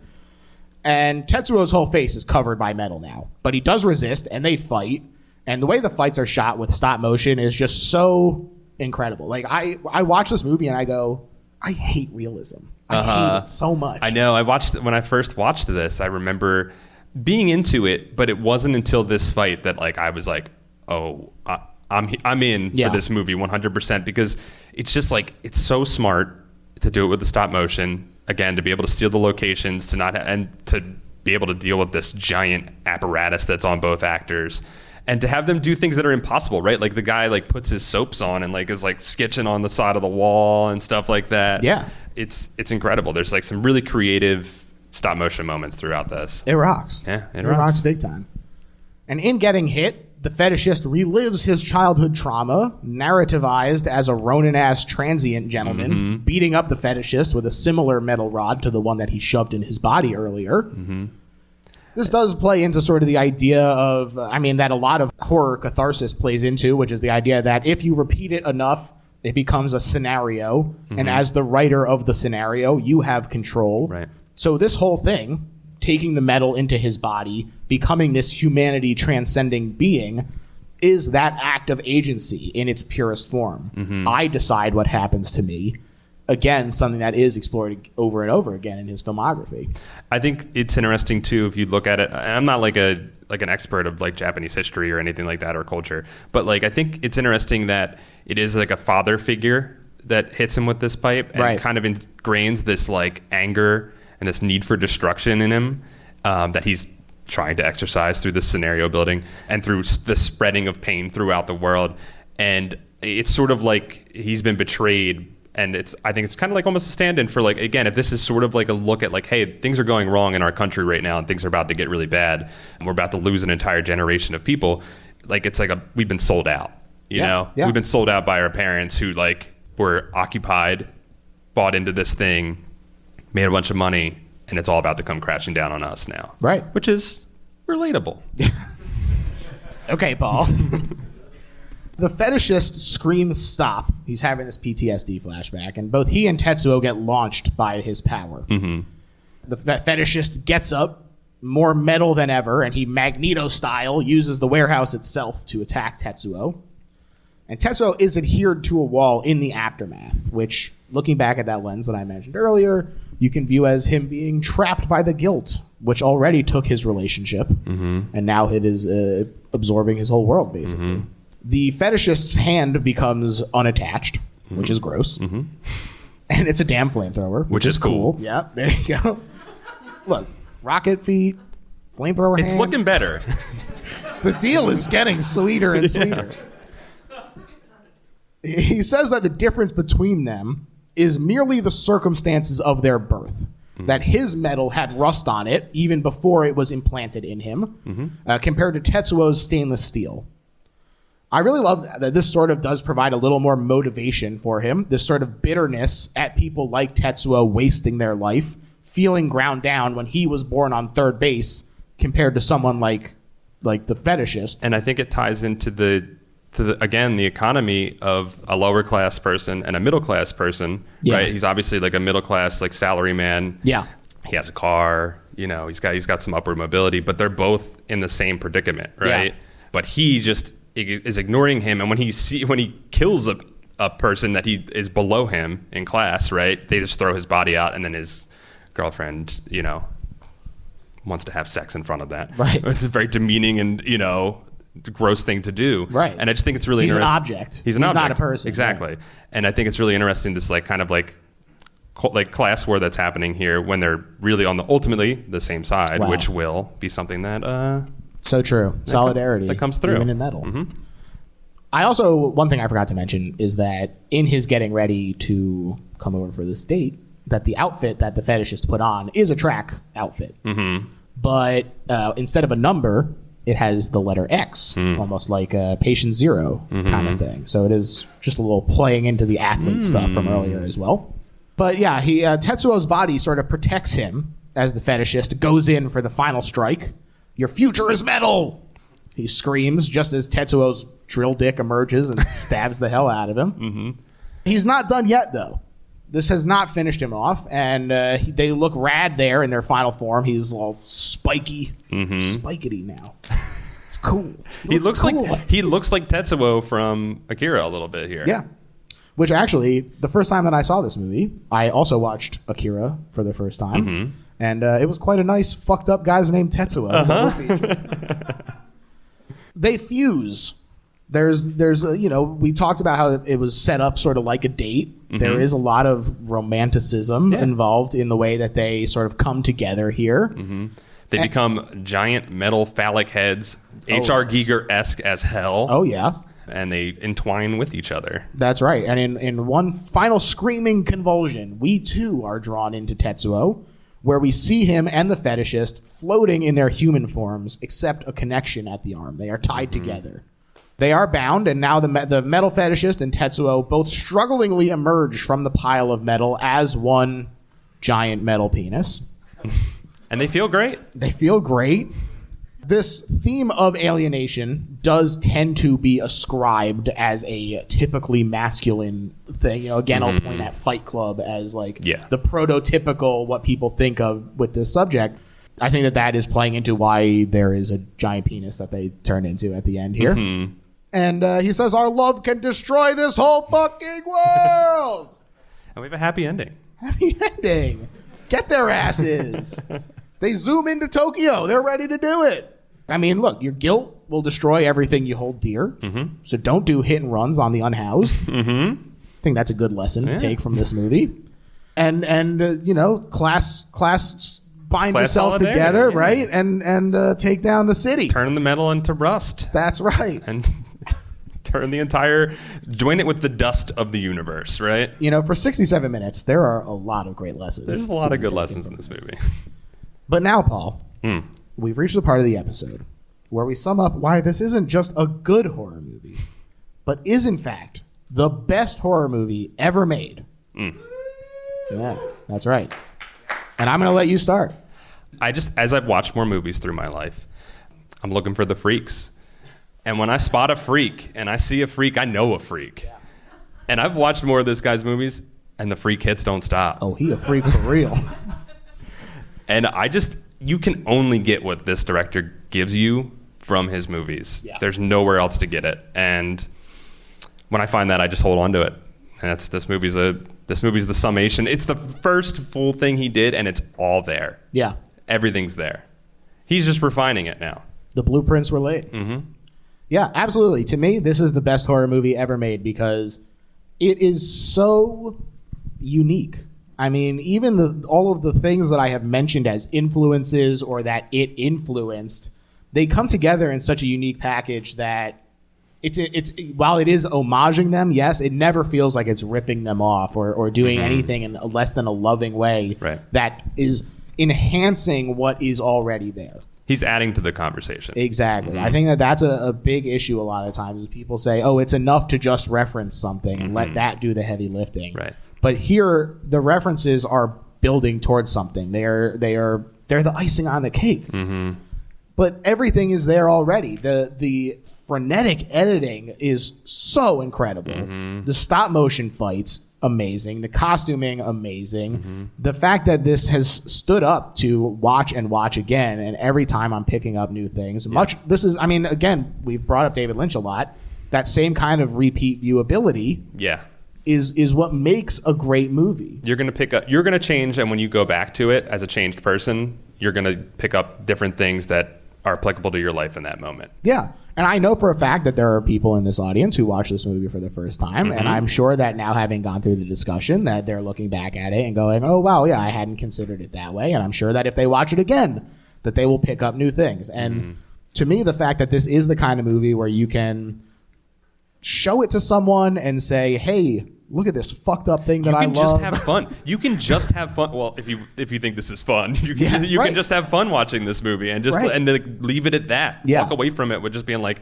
And Tetsuo's whole face is covered by metal now. But he does resist, and they fight. And the way the fights are shot with stop motion is just so incredible. Like, I watch this movie, and I go, I hate realism. I hate it so much. I know. When I first watched this, I remember being into it, but it wasn't until this fight that I was like, oh, I'm in for this movie 100%, because it's just it's so smart to do it with the stop motion. Again, to be able to steal the locations, and to be able to deal with this giant apparatus that's on both actors, and to have them do things that are impossible, right? Like the guy puts his soaps on and is sketching on the side of the wall and stuff like that. Yeah, it's incredible. There's some really creative stop motion moments throughout this. It rocks. Yeah, it rocks big time. And in getting hit, the fetishist relives his childhood trauma, narrativized as a Ronin-ass transient gentleman, beating up the fetishist with a similar metal rod to the one that he shoved in his body earlier. This does play into sort of the idea of, that a lot of horror catharsis plays into, which is the idea that if you repeat it enough, it becomes a scenario. And as the writer of the scenario, you have control. Right. So this whole thing, taking the metal into his body, becoming this humanity transcending being, is that act of agency in its purest form. I decide what happens to me. Again, something that is explored over and over again in his filmography. I think it's interesting too if you look at it. I'm not like an expert of like Japanese history or anything like that or culture, but like I think it's interesting that it is like a father figure that hits him with this pipe and kind of ingrains this like anger and this need for destruction in him that he's trying to exercise through this scenario building and through the spreading of pain throughout the world. And it's sort of like he's been betrayed. And I think it's kind of like almost a stand-in for like, again, if this is sort of like a look at like, hey, things are going wrong in our country right now and things are about to get really bad and we're about to lose an entire generation of people. Like, it's like we've been sold out, you know? Yeah. We've been sold out by our parents who like were occupied, bought into this thing, made a bunch of money, and it's all about to come crashing down on us now. Right. Which is relatable. Okay, Paul. The fetishist screams stop. He's having this PTSD flashback, and both he and Tetsuo get launched by his power. The fetishist gets up, more metal than ever, and he Magneto-style uses the warehouse itself to attack Tetsuo. And Tetsuo is adhered to a wall in the aftermath, which, looking back at that lens that I mentioned earlier, you can view as him being trapped by the guilt, which already took his relationship, and now it is absorbing his whole world, basically. The fetishist's hand becomes unattached, which is gross. And it's a damn flamethrower, which is cool. Yeah, there you go. Look, rocket feet, flamethrower It's hand. looking better. The deal is getting sweeter and sweeter. He says that the difference between them is merely the circumstances of their birth. That his metal had rust on it even before it was implanted in him, compared to Tetsuo's stainless steel. I really love that this sort of does provide a little more motivation for him, this sort of bitterness at people like Tetsuo wasting their life, feeling ground down when he was born on third base compared to someone like the fetishist. And I think it ties into the economy of a lower class person and a middle class person, right? He's obviously like a middle class, like salary man. Yeah. He has a car, you know, he's got some upward mobility, but they're both in the same predicament, right? Yeah. But he just is ignoring him, and when he kills a person that he is below him in class, right? They just throw his body out, and then his girlfriend, you know, wants to have sex in front of that. Right. It's a very demeaning and, you know, gross thing to do. Right. And I just think it's really interesting. He's an object. He's object. Not a person. Exactly. Right. And I think it's really interesting, this like kind of like class war that's happening here when they're really on ultimately the same side, which will be something that so true. Solidarity that comes through even in metal. I also, one thing I forgot to mention is that in his getting ready to come over for this date, that the outfit that the fetishist put on is a track outfit. But instead of a number, it has the letter X, almost like a patient zero kind of thing. So it is just a little playing into the athlete stuff from earlier as well. But yeah, Tetsuo's body sort of protects him as the fetishist goes in for the final strike. Your future is metal! He screams just as Tetsuo's drill dick emerges and stabs the hell out of him. He's not done yet, though. This has not finished him off, and they look rad there in their final form. He's all spiky, spikety now. It's cool. He looks cool. He looks like Tetsuo from Akira a little bit here. Yeah. Which actually, the first time that I saw this movie, I also watched Akira for the first time. And it was quite a nice, fucked up guy named Tetsuo. They fuse. There's we talked about how it was set up sort of like a date. There is a lot of romanticism involved in the way that they sort of come together here. They become giant metal phallic heads, H.R. Giger-esque as hell. Oh, yeah. And they entwine with each other. That's right. And in one final screaming convulsion, we too are drawn into Tetsuo, where we see him and the fetishist floating in their human forms, except a connection at the arm. They are tied together. They are bound, and now the metal fetishist and Tetsuo both strugglingly emerge from the pile of metal as one giant metal penis. And they feel great. They feel great. This theme of alienation does tend to be ascribed as a typically masculine thing. You know, again, I'll point at Fight Club as like the prototypical what people think of with this subject. I think that is playing into why there is a giant penis that they turn into at the end here. And he says, our love can destroy this whole fucking world. And we have a happy ending. Happy ending. Get their asses. They zoom into Tokyo. They're ready to do it. I mean, look, your guilt will destroy everything you hold dear. So don't do hit and runs on the unhoused. I think that's a good lesson to take from this movie. And you know, class bind yourself together, right? And take down the city. Turn the metal into rust. That's right. And join it with the dust of the universe, right? You know, for 67 minutes, there are a lot of great lessons. There's a lot of good lessons in this movie. But now, Paul, we've reached the part of the episode where we sum up why this isn't just a good horror movie, but is, in fact, the best horror movie ever made. Yeah, that's right. And I'm going to let you start. As I've watched more movies through my life, I'm looking for the freaks. And when I spot a freak and I see a freak, I know a freak. Yeah. And I've watched more of this guy's movies, and the freak hits don't stop. Oh, he a freak for real. And you can only get what this director gives you from his movies. Yeah. There's nowhere else to get it. And when I find that, I just hold on to it. And this movie's the summation. It's the first full thing he did, and it's all there. Yeah. Everything's there. He's just refining it now. The blueprints were laid. Yeah, absolutely. To me, this is the best horror movie ever made because it is so unique. I mean, even all of the things that I have mentioned as influences or that it influenced, they come together in such a unique package that it's while it is homaging them, yes, it never feels like it's ripping them off or doing anything in less than a loving way that is enhancing what is already there. He's adding to the conversation. Exactly. I think that's a big issue a lot of times. Is people say, oh, it's enough to just reference something and let that do the heavy lifting. Right. But here, the references are building towards something. They're the icing on the cake. But everything is there already. The frenetic editing is so incredible. The stop motion fights, amazing. The costuming, amazing. The fact that this has stood up to watch and watch again, and every time I'm picking up new things. Again, we've brought up David Lynch a lot. That same kind of repeat viewability. Yeah. Is what makes a great movie. You're going to change, and when you go back to it as a changed person, you're going to pick up different things that are applicable to your life in that moment. Yeah. And I know for a fact that there are people in this audience who watch this movie for the first time, and I'm sure that now, having gone through the discussion, that they're looking back at it and going, oh, wow, yeah, I hadn't considered it that way. And I'm sure that if they watch it again, that they will pick up new things. And to me, the fact that this is the kind of movie where you can show it to someone and say, hey, look at this fucked up thing that I love. You can just have fun. You can just have fun. Well, if you think this is fun, you can just have fun watching this movie and just and leave it at that. Yeah. Walk away from it with just being like,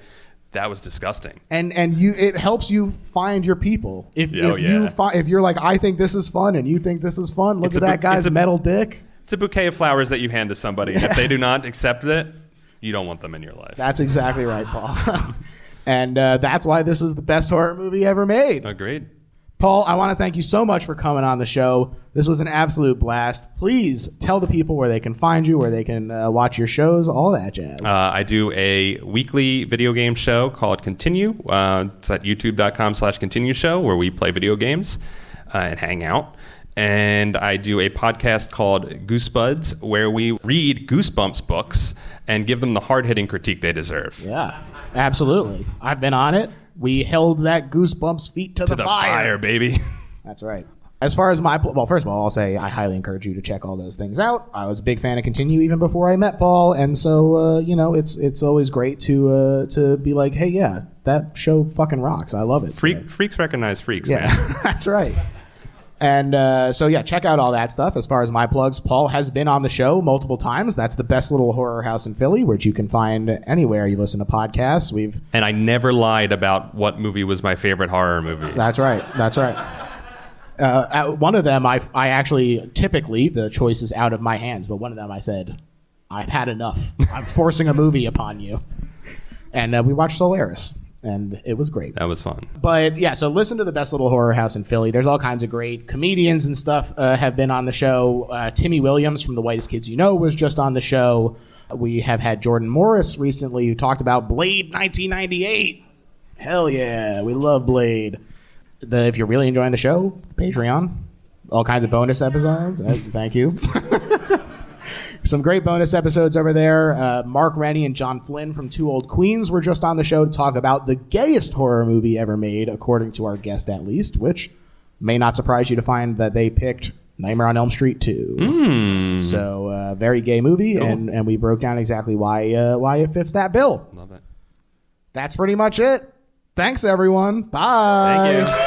that was disgusting. And it helps you find your people. If you're like, I think this is fun and you think this is fun, look at that guy's metal dick. It's a bouquet of flowers that you hand to somebody. And if they do not accept it, you don't want them in your life. That's exactly right, Paul. And that's why this is the best horror movie ever made. Agreed. Paul, I want to thank you so much for coming on the show. This was an absolute blast. Please tell the people where they can find you, where they can watch your shows, all that jazz. I do a weekly video game show called Continue. It's at youtube.com/continue show, where we play video games and hang out. And I do a podcast called Goosebuds, where we read Goosebumps books and give them the hard-hitting critique they deserve. Yeah, absolutely. I've been on it. We held that Goosebumps feet to the fire, baby. That's right. As far as first of all, I'll say I highly encourage you to check all those things out. I was a big fan of Continue even before I met Paul, and so it's always great to be like, hey, yeah, that show fucking rocks. I love it. Freaks recognize freaks, man. That's right. And check out all that stuff. As far as my plugs, Paul has been on the show multiple times. That's the best little horror house in Philly, which you can find anywhere you listen to podcasts. And I never lied about what movie was my favorite horror movie. That's right. One of them, I actually, typically, the choice is out of my hands, but one of them I said, I've had enough. I'm forcing a movie upon you. And we watched Solaris, and it was great. That was fun. But yeah, so listen to the Best Little Horror House in Philly. There's all kinds of great comedians and stuff have been on the show. Timmy Williams from The Whitest Kids You Know was just on the show. We have had Jordan Morris recently who talked about Blade 1998. Hell yeah, we love Blade. If you're really enjoying the show, Patreon, all kinds of bonus episodes. Thank you. Some great bonus episodes over there. Mark Rennie and John Flynn from Two Old Queens were just on the show to talk about the gayest horror movie ever made, according to our guest at least, which may not surprise you to find that they picked Nightmare on Elm Street 2. So, very gay movie, cool. and we broke down exactly why it fits that bill. Love it. That's pretty much it. Thanks, everyone. Bye. Thank you.